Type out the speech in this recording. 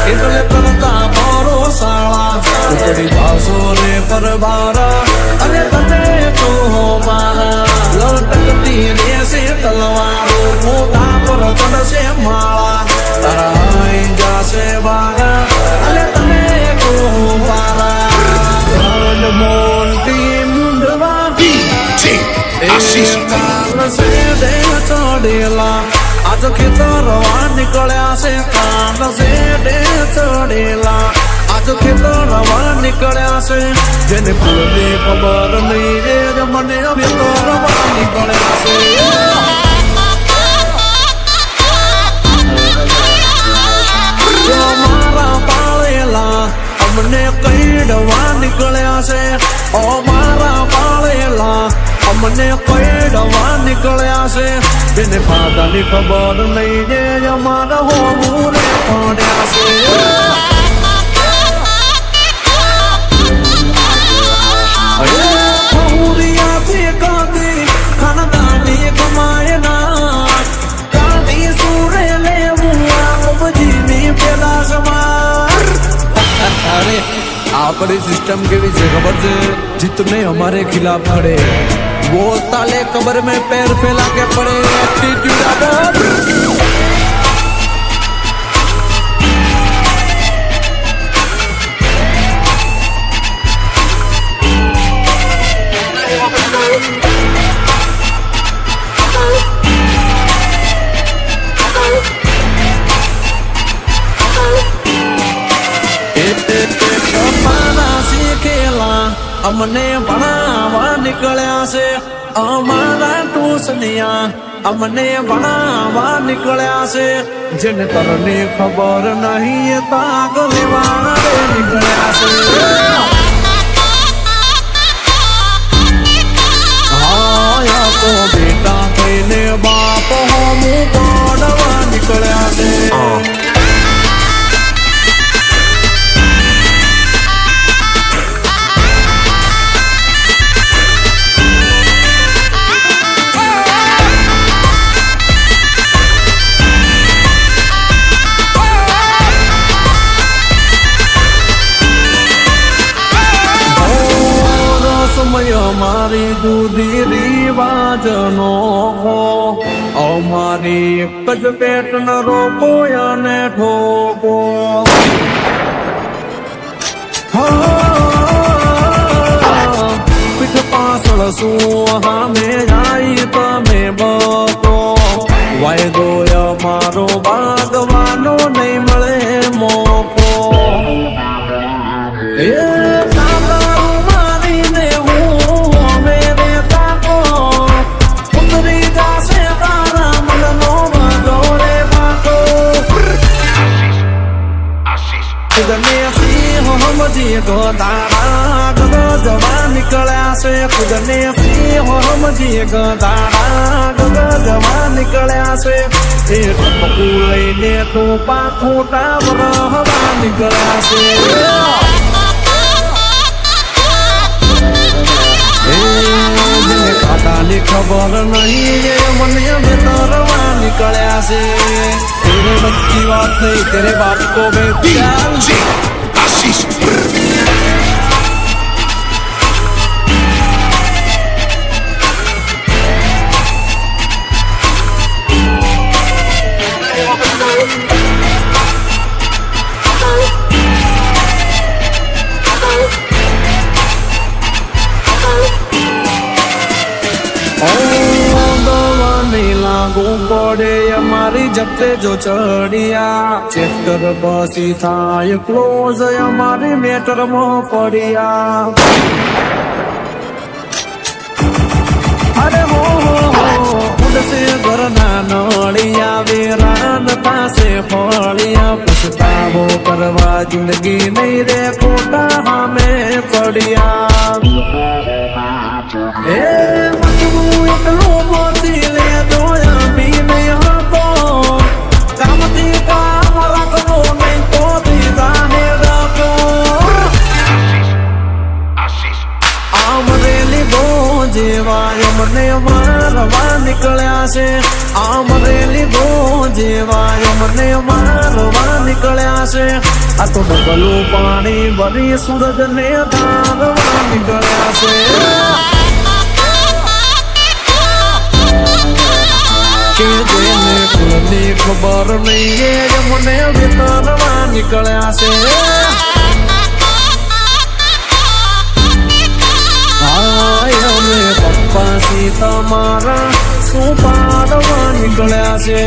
એટલે કરતા મારો શાળા ઉપડી ભાષો રે પરબારા અને તને તો મારા લટકતી રહેશે તલવારો મોટા પર ચડશે માળા તારા આઈ જાશે બારા અને તને તો મારા મોટી મુંડવા ચડેલા આજ ખેતરવા નીકળ્યા છે કાન છે ચડેલા આજ ખેતરવા નીકળ્યા છે જેને પૂરની ખબર નહીં રે મને ખેતરવા નીકળ્યા છે મારા પાળેલા અમને કઈડવા નીકળ્યા છે ઓ મારા પાળેલા અમને કઈડવા નીકળ્યા છે જેને ફાદાની ખબર નહીં જે અમારા હોવું રે પડ્યા છે હુરિયાથી કાદી ખાનદાની કમાય ના કાદી સુરે લેવું ઉપજીની પેલા સમાર અરે આપણી સિસ્ટમ કેવી છે ખબર છે જીતને हमारे खिलाफ खड़े वो ताले कब्र में पैर फैला के पड़े एटीट्यूड અમને ભણાવવા નીકળ્યા છે અમારા ટુસનિયા અમને ભણાવવા નીકળ્યા છે જેને તરને ખબર નહીં તાક લેવા નીકળ્યા છે હા તો બેટા કહીને બાપ હોમું પાડવા નીકળ્યા છે અમારી દૂધી રિવાજનો અમારી એક જ પેટ ન રોકો અને ઠોકો પીઠ પાછળ શું હામે જાય તમે બકો વાયદો અમારો ભાગવાનો નહીં મળે મોકો સમજી ગદાડા ગદજવા નીકળ્યા છે ખુદને સિંહ સમજી ગદાડા ગદજવા નીકળ્યા છે એ ટપકું લઈને તો પાખોટા વરહવા નીકળ્યા છે જેને કાટાની ખબર નહીં એ મને ભેતરવા નીકળ્યા છે तेरे बस की बात नहीं तेरे बाप को मैं आशीष પડે અમારી જપ્તે જો ચડિયા ચેપ્ટર બસી થાય ક્લોઝ અમારી મેટરમાં પડ્યા અરે હો ઉડશે ઘરના નળિયા વેરાન પાસે ફળિયા પછતાવો કરવા જિંદગી નહીં રે ખોટા સામે પડ્યા એ મજબૂર એકલું મોતી લે જોયા બી નહીં હતો કામથી કામ રાખવો નહીં તો દીધાને રાખો આમરેલી બહુ જેવા અમને મારવા નીકળ્યા છે આમરેલી બહુ જેવા મને મારવા નીકળ્યા છે આ તો ડબલું પાણી ભરી સૂરજ ને ધારવા નીકળ્યા છે કે જેને કુળની ખબર નહીં એ મને વિતરવા નીકળ્યા છે પપ્પા સીતા મારા શું પાડવા નીકળ્યા છે